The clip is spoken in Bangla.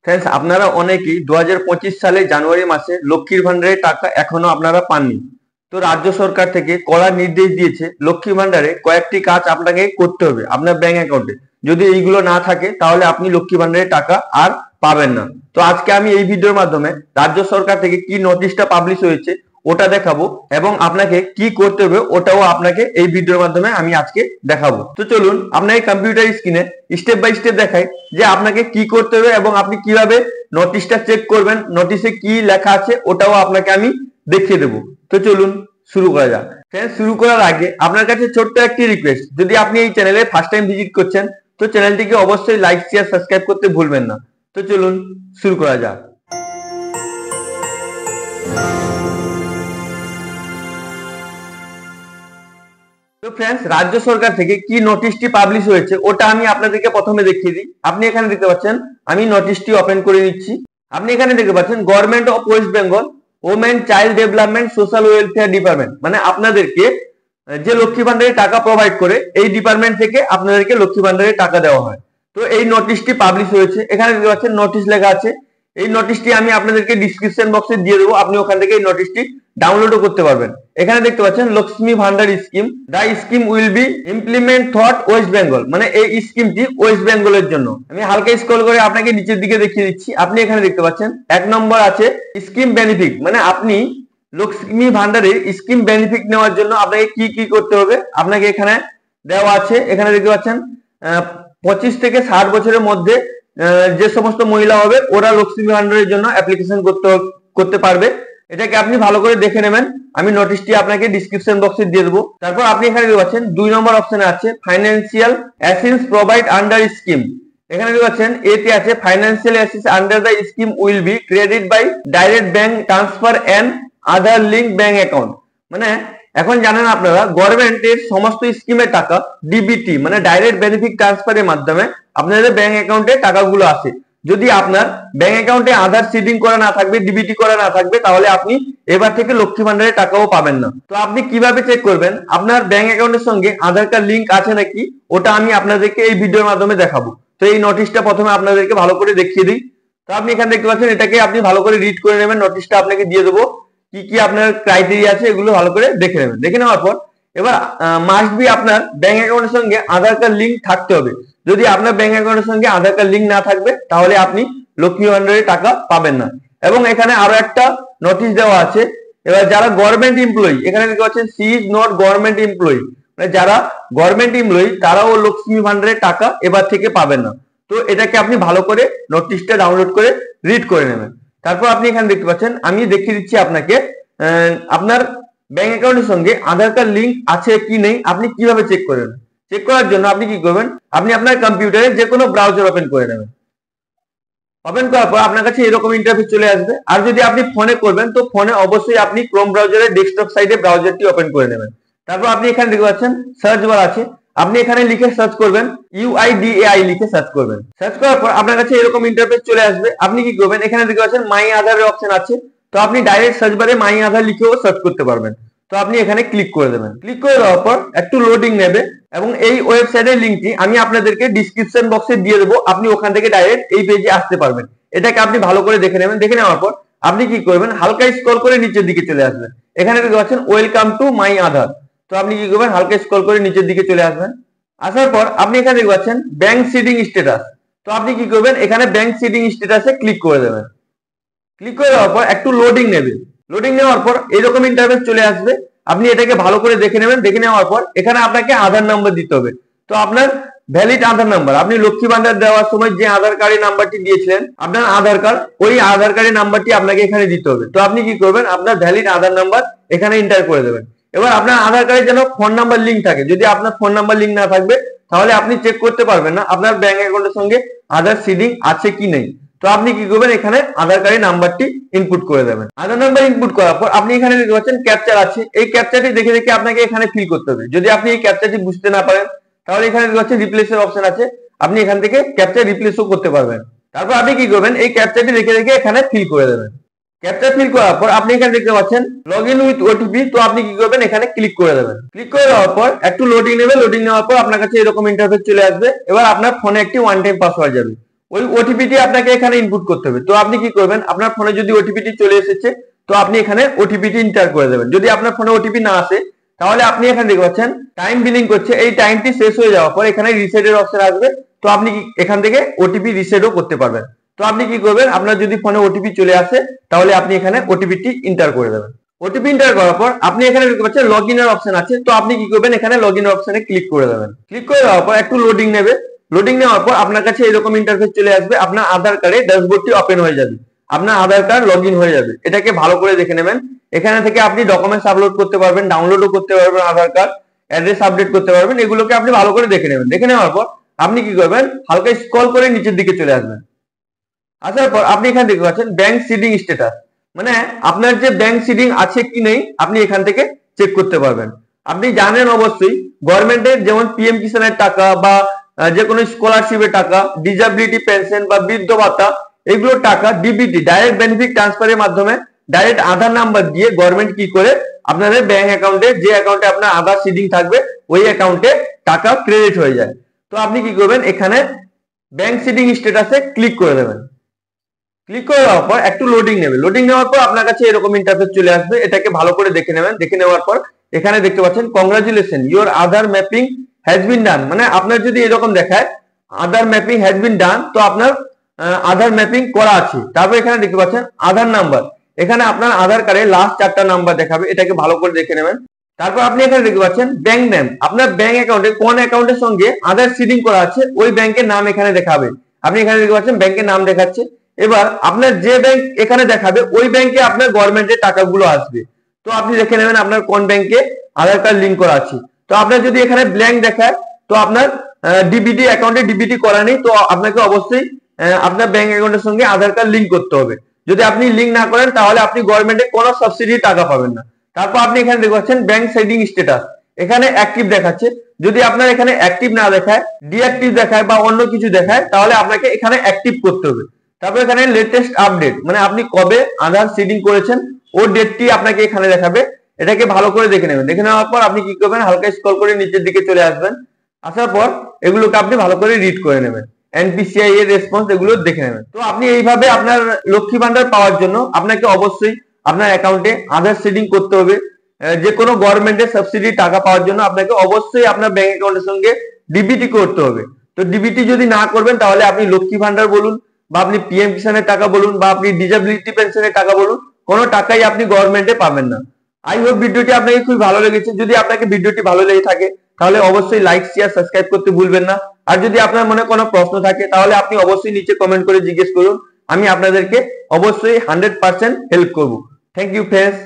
फ्रेंड्स আপনারা অনেকেই 2025 সালে জানুয়ারি মাসে লক্ষ্মীর ভান্ডারের টাকা এখনো আপনারা পাননি। তো রাজ্য সরকার থেকে কড়া নির্দেশ দিয়েছে লক্ষ্মী ভান্ডারে কয়েকটি কাজ আপনাকে করতে হবে আপনার ব্যাংক অ্যাকাউন্টে। যদি এইগুলো না থাকে তাহলে আপনি লক্ষ্মী ভান্ডারের টাকা আর পাবেন না। তো আজকে আমি এই ভিডিওর মাধ্যমে রাজ্য সরকার থেকে কি নোটিশটা পাবলিশ হয়েছে ওটা দেখাবো এবং আপনাকে কি করতে হবে ওটাও আপনাকে এই ভিডিওর মাধ্যমে আমি আজকে দেখাবো। তো চলুন আপনাকে কম্পিউটার স্ক্রিনে স্টেপ বাই স্টেপ দেখাই যে আপনাকে কি করতে হবে এবং আপনি কিভাবে নোটিশটা চেক করবেন, নোটিশে কি লেখা আছে ওটাও আপনাকে আমি দেখিয়ে দেবো। তো চলুন শুরু করা যাক। ফ্রেন্ডস শুরু করার আগে আপনার কাছে ছোট্ট একটি রিকোয়েস্ট, যদি আপনি এই চ্যানেলে ফার্স্ট টাইম ভিজিট করছেন তো চ্যানেলটিকে অবশ্যই লাইক শেয়ার সাবস্ক্রাইব করতে ভুলবেন না। তো চলুন শুরু করা যাক। তো फ्रेंड्स রাজ্য সরকার থেকে কি নোটিশটি পাবলিশ হয়েছে ওটা আমি আপনাদেরকে প্রথমে দেখিয়ে দিই। আপনি এখানে দেখতে পাচ্ছেন, আমি নোটিশটি ওপেন করে নিচ্ছি। আপনি এখানে দেখতে পাচ্ছেন government of West Bengal women child development social welfare department, মানে আপনাদেরকে যে লক্ষ্মী ভান্ডারের টাকা প্রোভাইড করে এই ডিপার্টমেন্ট থেকে আপনাদেরকে লক্ষ্মী ভান্ডারের টাকা দেওয়া হয়। তো এই নোটিশটি পাবলিশ হয়েছে, এখানে দেখতে পাচ্ছেন নোটিশ লেখা আছে। এই নোটিশটি আমি আপনাদেরকে ডিসক্রিপশন বক্সে দিয়ে দেবো, আপনি ওখান থেকে এই নোটিশটি ডাউনলোডও করতে পারবেন। এখানে দেখতে পাচ্ছেন Lakshmi Bhandar scheme, the scheme will be implement through West Bengal, মানে এই স্কিমটি ওয়েস্ট বেঙ্গলের জন্য। আমি হালকা স্ক্রল করে আপনাকে নিচের দিকে দেখিয়ে দিচ্ছি। আপনি এখানে দেখতে পাচ্ছেন 1 নম্বর আছে স্কিম বেনিফিট, মানে আপনি লক্ষ্মী ভান্ডারের স্কিম বেনিফিট নেওয়ার জন্য আপনাকে কি কি করতে হবে আপনাকে এখানে দেওয়া আছে। এখানে দেখতে পাচ্ছেন 25 থেকে 60 বছরের মধ্যে যে সমস্ত মহিলা হবে ওরা লক্ষ্মী ভান্ডারের জন্য অ্যাপ্লিকেশন করতে পারবে। এটাকে আপনি ভালো করে দেখে নেবেন, আমি নোটিশটি আপনাকে ডেসক্রিপশন বক্সে দিয়ে দেবো। তারপর আপনি এখানে দেখতে পাচ্ছেন 2 নম্বর অপশনে আছে financial assistance provide under scheme. এখানে দেখতে পাচ্ছেন এতে আছে financial assistance under the scheme will be credit by direct bank transfer and other link bank account, মানে এখন জানেন আপনারা গভর্নমেন্টের সমস্ত স্কিমের টাকা ডিবিটি মানে ডাইরেক্ট বেনিফিট ট্রান্সফারের মাধ্যমে আপনাদের ব্যাংক অ্যাকাউন্টে টাকাগুলো আসে। যদি আপনার ব্যাংক অ্যাকাউন্টে আধার সিডিং করা না থাকবে, ডিবিটি করা না থাকবে, তাহলে আপনি এবার থেকে লক্ষ্মী ভান্ডারের টাকাও পাবেন না। তো আপনি কিভাবে চেক করবেন আপনার ব্যাংক অ্যাকাউন্টের সঙ্গে আধার কার্ড লিঙ্ক আছে নাকি ওটা আমি আপনাদেরকে এই ভিডিওর মাধ্যমে দেখাবো। তো এই নোটিশটা প্রথমে আপনাদেরকে ভালো করে দেখিয়ে দিই। তো আপনি এখানে দেখতে পাচ্ছেন, এটাকে আপনি ভালো করে রিড করে নেবেন। নোটিশটা আপনাকে দিয়ে দেবো, কি কি আপনার ক্রাইটেরিয়া আছে এগুলো ভালো করে দেখে নেবেন। দেখে নেওয়ার পর এবার মাস্ট বি আপনার ব্যাংক অ্যাকাউন্টের সঙ্গে আধার কার্ড লিঙ্ক থাকতে হবে। যদি আপনার ব্যাংক অ্যাকাউন্টের সঙ্গে আধার কার্ড লিঙ্ক না থাকবে তাহলে আপনি লক্ষ্মী ভান্ডারের টাকা পাবেন না। এবং এখানে আরো একটা নোটিশ দেওয়া আছে, এবার যারা গভর্নমেন্ট এমপ্লয়ি, এখানে দেখতে পাচ্ছেন she is not government employee, মানে যারা গভর্নমেন্ট এমপ্লয়ি তারাও লক্ষ্মী ভান্ডারের টাকা এবার থেকে পাবেন না। তো এটাকে আপনি ভালো করে নোটিশটা ডাউনলোড করে রিড করে নেবেন। তারপর আপনি এখানে দেখতে পাচ্ছেন, আমি দেখিয়ে দিচ্ছি আপনাকে আপনার ব্যাংক অ্যাকাউন্টের সঙ্গে আধার কার্ড লিঙ্ক আছে কি নেই আপনি কিভাবে চেক করবেন। চেক করার জন্য আপনি কি করবেন, আপনি আপনার কম্পিউটারে যে কোনো ব্রাউজার ওপেন করে নেবেন। ওপেন করার পর আপনার কাছে এরকম ইন্টারফেস চলে আসবে। আর যদি আপনি ফোনে করবেন তো ফোনে অবশ্যই আপনি ক্রোম ব্রাউজারের ডেস্কটপ সাইডে ব্রাউজারটি ওপেন করে নেবেন। তারপর আপনি এখানে দেখতে পাচ্ছেন সার্চ বার আছে, আপনি এখানে লিখে সার্চ করবেন UIDAI লিখে সার্চ করবেন। সার্চ করার পর আপনার কাছে এরকম ইন্টারফেস চলে আসবে। আপনি কি করবেন, এখানে দেখতে পাচ্ছেন মাই আধারের অপশন আছে, তো আপনি ডাইরেক্ট সার্চ বারে মাই আধার লিখেও সার্চ করতে পারবেন। তো আপনি এখানে ক্লিক করে দেবেন। ক্লিক করে দেওয়ার পর একটু লোডিং নেবে এবং এই ওয়েবসাইটের লিংকটি আমি আপনাদেরকে ডেসক্রিপশন বক্সে দিয়ে দেবো, আপনি ওখান থেকে ডাইরেক্ট এই পেজে আসতে পারবেন। এটাকে আপনি ভালো করে দেখে নেবেন। দেখে নেওয়ার পর আপনি কি করবেন, হালকা স্ক্রল করে নিচের দিকে চলে আসবেন। এখানে দেখতে পাচ্ছেন ওয়েলকাম টু মাই আধার, তো আপনি কি করবেন, হালকা স্ক্রল করে নিচের দিকে চলে আসবেন। আসার পর আপনি এখানে দেখতে পাচ্ছেন ব্যাংক সিডিং স্ট্যাটাস, তো আপনি কি করবেন, এখানে ব্যাংক সিডিং স্ট্যাটাসে ক্লিক করে দেবেন। ক্লিক করে দেওয়ার পর একটু লোডিং নেবে। লোডিং নেওয়ার পর এরকম ইন্টারফেস চলে আসবে, আপনি এটাকে ভালো করে দেখে নেবেন। দেখে নেওয়ার পর এখানে আপনাকে আধার নাম্বার দিতে হবে। তো আপনার ভ্যালিড আধার নাম্বার, আপনি লক্ষ্মী ভান্ডার দেওয়ার সময় যে আধার কার্ডের নাম্বারটি দিয়েছিলেন আপনার আধার কার্ড, ওই আধার কার্ডের নাম্বারটি আপনাকে এখানে দিতে হবে। তো আপনি কি করবেন, আপনার ভ্যালিড আধার নাম্বার এখানে এন্টার করে দেবেন। এবার আপনার আধার কার্ডে যেন ফোন নাম্বার লিঙ্ক থাকে, যদি আপনার ফোন নাম্বার লিঙ্ক না থাকবে তাহলে আপনি চেক করতে পারবেন না আপনার ব্যাংক অ্যাকাউন্টের সঙ্গে আধার সিডিং আছে কি নেই। তো আপনি কি করবেন, এখানে আধার কার্ডের নাম্বারটি ইনপুট করে দেবেন। আধার নাম্বার ইনপুট করার পর আপনি এখানে দেখতে পাচ্ছেন ক্যাপচার আছে, এই ক্যাপচারটি দেখে দেখে আপনাকে এখানে ফিল করতে হবে। যদি আপনি এই ক্যাপচারটি বুঝতে না পারেন তাহলে এখানে দেখতে পাচ্ছেন রিপ্লেসের অপশন আছে, আপনি এখান থেকে ক্যাপচার রিপ্লেসও করতে পারবেন। তারপর আপনি কি করবেন, এই ক্যাপচারটি দেখে দেখে এখানে ফিল করে দেবেন। ক্যাপচার ফিল করার পর আপনি এখানে দেখতে পাচ্ছেন লগ ইন উইথ ওটিপি, তো আপনি কি করবেন, এখানে ক্লিক করে দেবেন। ক্লিক করে দেওয়ার পর একটু লোডিং নেবে। লোডিং নেওয়ার পর আপনার কাছে এরকম ইন্টারফেস চলে আসবে। এবার আপনার ফোনে একটি ওয়ান টাইম পাসওয়ার্ড যাবে। ওই ওটিপিটি আপনাকে এখানে ইনপুট করতে হবে। তো আপনি কি করবেন, আপনার ফোনে যদি ওটিপিটি চলে এসেছে তো আপনি এখানে ওটিপিটি এন্টার করে দেবেন। যদি আপনার ফোনে ওটিপি না আসে তাহলে আপনি এখানে দেখতে পাচ্ছেন টাইম বিলিং করছে, এই টাইমটি শেষ হয়ে যাওয়ার পর এখানে রিসেটের অপশন আসবে। তো আপনি এখান থেকে ওটিপি রিসেটও করতে পারবেন। তো আপনি কি করবেন, আপনার যদি ফোনে ওটিপি চলে আসে তাহলে আপনি এখানে ওটিপিটি এন্টার করে দেবেন। ওটিপি এন্টার করার পর আপনি এখানে দেখতে পাচ্ছেন লগইন এর অপশন আছে। তো আপনি কি করবেন, এখানে লগইন এর অপশনে ক্লিক করে দেবেন। ক্লিক করে দেওয়ার পর একটু লোডিং নেবে। লোডিং নেওয়ার পর আপনার কাছে এরকম ইন্টারফেস চলে আসবে। আপনার আধার কার্ডে ড্যাশবোর্ডটি ওপেন হয়ে যাবে, আপনার আধার কার্ড লগইন হয়ে যাবে। এটাকে ভালো করে দেখে নেবেন। এখানে থেকে আপনি ডকুমেন্টস আপলোড করতে পারবেন, ডাউনলোডও করতে পারবেন, আধার কার্ড অ্যাড্রেস আপডেট করতে পারবেন। এগুলোকে আপনি ভালো করে দেখে নেবেন। দেখে নেওয়ার পর আপনি কি করবেন, হালকা স্ক্রল করে নিচের দিকে চলে আসবেন। আসার পর আপনি এখানে দেখতে পাচ্ছেন ব্যাংক সিডিং স্ট্যাটাস, মানে আপনার যে ব্যাংক সিডিং আছে কি নেই আপনি এখান থেকে চেক করতে পারবেন। আপনি জানেন অবশ্যই গভর্নমেন্টের যেমন পিএম কিষানের টাকা বা যে কোনো স্কলারশিপের টাকা, ডিসএবিলিটি পেনশন বা বৃদ্ধ ভাতা, এগুলোর টাকা ডিবিটি ডাইরেক্ট বেনিফিট ট্রান্সফারের মাধ্যমে ডাইরেক্ট আধার নাম্বার দিয়ে গভর্নমেন্ট কি করে আপনাদের ব্যাংক অ্যাকাউন্টে, যে অ্যাকাউন্টে আপনার আধার সিডিং থাকবে ওই অ্যাকাউন্টে টাকা ক্রেডিট হয়ে যায়। তো আপনি কি করবেন, এখানে ব্যাংক সিডিং স্ট্যাটাসে ক্লিক করে দেবেন। ক্লিক করে দেওয়ার পর একটু লোডিং নেবে। লোডিং নেওয়ার পর আপনার কাছে এরকম ইন্টারফেস চলে আসবে। এটাকে ভালো করে দেখে নেবেন। দেখে নেওয়ার পর এখানে দেখতে পাচ্ছেন congratulation your Aadhaar mapping has been done, মানে আপনার যদি এরকম দেখায় আধার ম্যাপিং হ্যাজ বিন ডান তো আপনার আধার ম্যাপিং করা আছে। তারপর এখানে দেখতে পাচ্ছেন আধার নাম্বার, এখানে আপনার আধার কার্ডে লাস্ট 4টা নাম্বার দেখাবে। এটাকে ভালো করে দেখে নেবেন। তারপর আপনি এখানে দেখতে পাচ্ছেন ব্যাংক নেম, আপনার ব্যাংক অ্যাকাউন্টে কোন অ্যাকাউন্টের সঙ্গে আধার সিডিং করা আছে ওই ব্যাংকের নাম এখানে দেখাবে। আপনি এখানে দেখতে পাচ্ছেন ব্যাংকের নাম দেখাচ্ছে। এবার আপনার যে ব্যাংক এখানে দেখাবে ওই ব্যাংকে আপনার গভর্নমেন্টের টাকাগুলো আসবে। তো আপনি দেখে নেবেন আপনার কোন ব্যাংকে আধার কার্ড লিংক করা আছে। তো আপনার যদি এখানে ব্ল্যাঙ্ক দেখায় তো আপনার ডিবিটি অ্যাকাউন্টে ডিবিটি করা নেই, তো আপনাকে অবশ্যই আপনার ব্যাংক অ্যাকাউন্টের সঙ্গে আধার কার্ড লিংক করতে হবে। যদি আপনি লিংক না করেন তাহলে আপনি গভর্নমেন্টে কোনো সাবসিডি টাকা পাবেন না। তারপর আপনি এখানে দেখতে পাচ্ছেন ব্যাংক সিডিং স্ট্যাটাস, এখানে অ্যাক্টিভ দেখাচ্ছে। যদি আপনার এখানে অ্যাক্টিভ না দেখায়, ডিঅ্যাক্টিভ দেখায় বা অন্য কিছু দেখায় তাহলে আপনাকে এখানে অ্যাক্টিভ করতে হবে। তারপর এখানে লেটেস্ট আপডেট, মানে আপনি কবে আধার সিডিং করেছেন ও ডেটটি আপনাকে এখানে দেখাবে। এটাকে ভালো করে দেখে নেবেন। দেখে নেওয়ার পর আপনি কি করবেন, হালকা স্ক্রল করে নিচের দিকে চলে আসবেন। আসার পর এগুলোকে আপনি ভালো করে রিড করে নেবেন, এনপিসিআই এর রেসপন্স এগুলো দেখে নেবেন। তো আপনি এইভাবে আপনার লক্ষ্মী ভান্ডার পাওয়ার জন্য আপনাকে অবশ্যই আপনার অ্যাকাউন্টে আধার সিডিং করতে হবে। যে কোনো গভর্নমেন্টের সাবসিডি টাকা পাওয়ার জন্য আপনাকে অবশ্যই আপনার ব্যাংক অ্যাকাউন্টের সঙ্গে ডিবিটি করতে হবে। তো ডিবিটি যদি না করবেন তাহলে আপনি লক্ষ্মী ভান্ডার বলুন বা আপনি পিএম কিষানের টাকা বলুন বা আপনি ডিসএবিলিটি পেনশনের টাকা বলুন, কোনো টাকাই আপনি গভর্নমেন্টে পাবেন না। আই হোপ ভিডিওটি আপনাকে খুব ভালো লেগেছে। যদি আপনাকে ভিডিওটি ভালো লেগে থাকে তাহলে অবশ্যই লাইক শেয়ার সাবস্ক্রাইব করতে ভুলবেন না। আর যদি আপনার মনে কোনো প্রশ্ন থাকে তাহলে আপনি অবশ্যই নিচে কমেন্ট করে জিজ্ঞেস করুন, আমি আপনাদেরকে অবশ্যই 100% হেল্প করব। Thank you friends.